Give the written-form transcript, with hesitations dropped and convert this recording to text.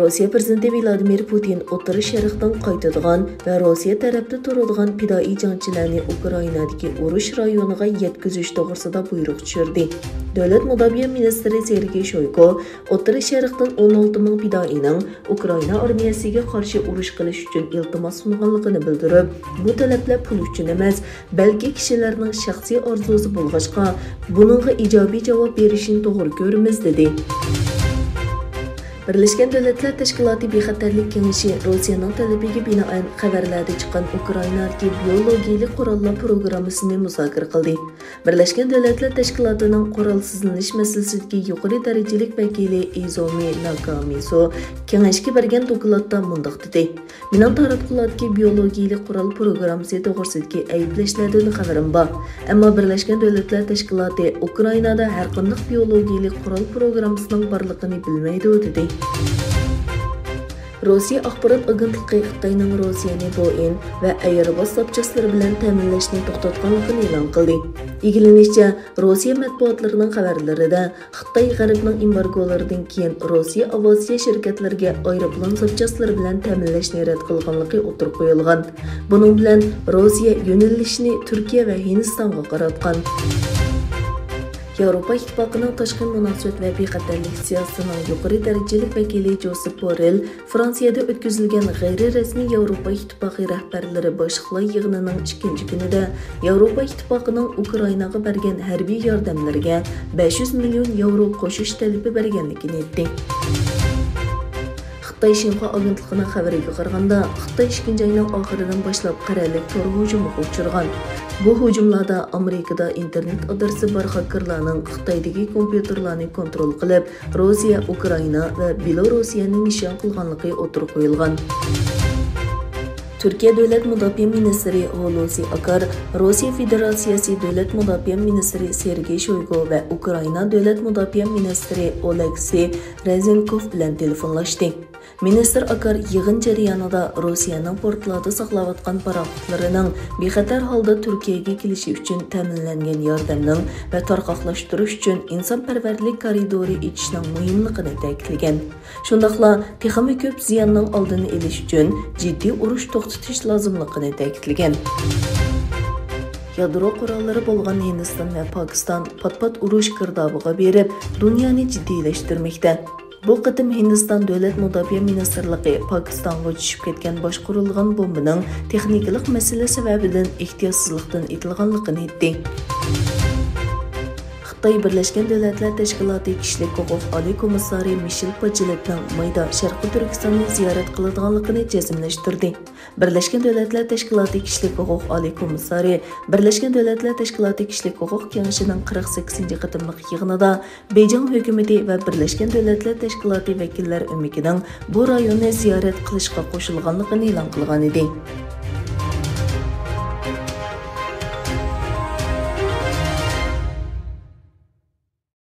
Rossiya prezidenti Vladimir Putin O'rta Sharqdan qaytadigan va Rossiya tarafda turadigan fidoyi jangchilarni Ukrainadagi urush rayoniga yetkazish to'g'risida buyruq tushirdi. Davlat mudofaa ministri Sergey Shoygu O'rta Sharqdan 16 ming fidoyining Ukraina armiyasiga qarshi urush qilish uchun iltimos sunganligini bildirib, bu talablar pul uchun emas, balki kishilarning shaxsiy orzusi bo'lg'achqa, buningga ijobiy javob berishni to'g'ri ko'ramiz dedi. Birleşken Devletler Teşkilatı Bexatarlik Kengeshi Rossiyaning talabiga binoan xabarlarda chiqqan Ukrainadagi biologiyalik qurollar programmasini muzokara qildi. Birleşken Devletler Teşkilatı'nın qurolsizlanish masalasidagi yuqori darajalik vakili Izumi Nakamitsu kengashga bergan dokladda mundaq dedi. Mening taratquladagi biologiyalik qurol programmasi to'g'risidagi ayblashlardan xabarim bor. Ammo Birleşken Devletler Teşkilatı Ukrainada har qanday biologiyalik qurol programmasining borligini bilmaydi dedi. Rossiya axborot agentligi Xitoyning Rossiyani Boeing va Airbus zapchastlari bilan ta'minlashni to'xtatganligini e'lon qildi. Ilgarilanishicha, Rossiya matbuotlarining xabarlarida Xitoy G'arbning embargolaridan keyin Rossiya aviatsiya shirkatlariga aeroplan zapchaslari bilan ta'minlashni rad qilganligi o'tirib qo'yilgan. Buning bilan Rossiya yo'nalishini Turkiya va Hindistonga qaratgan. Yevropa İttifaqının tashqi munosabat va bexatarlik siyosatining yuqori darajalik vakili Josep Borrell Fransiyada o'tkazilgan g'ayri-rasmiy Yevropa İttifaqi rahbarlari boshliqlar yig'inining 2-chi kunida Yevropa İttifaqının Ukrainaga bergan harbiy yordamlarga 500 million yevro qo'shish talabi berganligini aytdi. Xitoy Shinhua agentligining xabariga qaraganda, Xitoy 2-chi oyning oxiridan boshlab qurolli tor hujumiga uchragan. Bu hujumlarda Amerikada internet adresi bor xakerlarning Xitoydagi kompyuterlarni kontrol qilib, Rossiya, Ukraina va Belarusiyani nishon qilganligi o'tirib qo'yilgan. Türkiye Devlet Mudofaa Ministri Hulusi Akar, Rossiya Federatsiyasi Devlet Mudofaa Ministri Sergey Shoygu va Ukraina Devlet Mudofaa Ministri Oleksiy Rezenkov bilan telefonlashdi. Ministr Akar yig'in jarayonida Rossiyaning portlarda saqlayotgan paraxotlarining bexatar holda Turkiyaga kelishi uchun ta'minlangan yordamning va tarqoqlashtirish uchun insonparvarlik koridori etishning muhimligini ta'kidlagan. Shundaqla texnik ko'p ziyonning oldini olish uchun jiddiy urush to'xtatish lozimligini ta'kidlagan. Yadro qurollari bo'lgan Hindiston va Pokiston pat-pat urush girdobiga berib, dunyoni jiddiylashtirmoqda. Bu qitim Hindiston Davlat mudofaa ministrligi Pokistonga tushib ketgan boshqarilgan bombaning texnikalik masala sababidan ehtiyotsizlikdan etilganligini aytdi. Xitoy Birleşken Devletler Teşkilatı Kişilik Huquq Oliy komissari Michel Bacheletning mayda Sharqiy Turkistonni ziyorat qiladiganligini jazmlashtirdi. Birleşken Devletler Teşkilatı Kişilik Huquq Oliy komissari Birleşken Devletler Teşkilatı Kişilik Huquq Kengashining 48-chi qatimliq yig'inida Beijing hukumati va Birleşken Devletler Teşkilatı vakillar o'mikining bu rayonni ziyorat qilishga qo'shilganligini e'lon qilgan edi.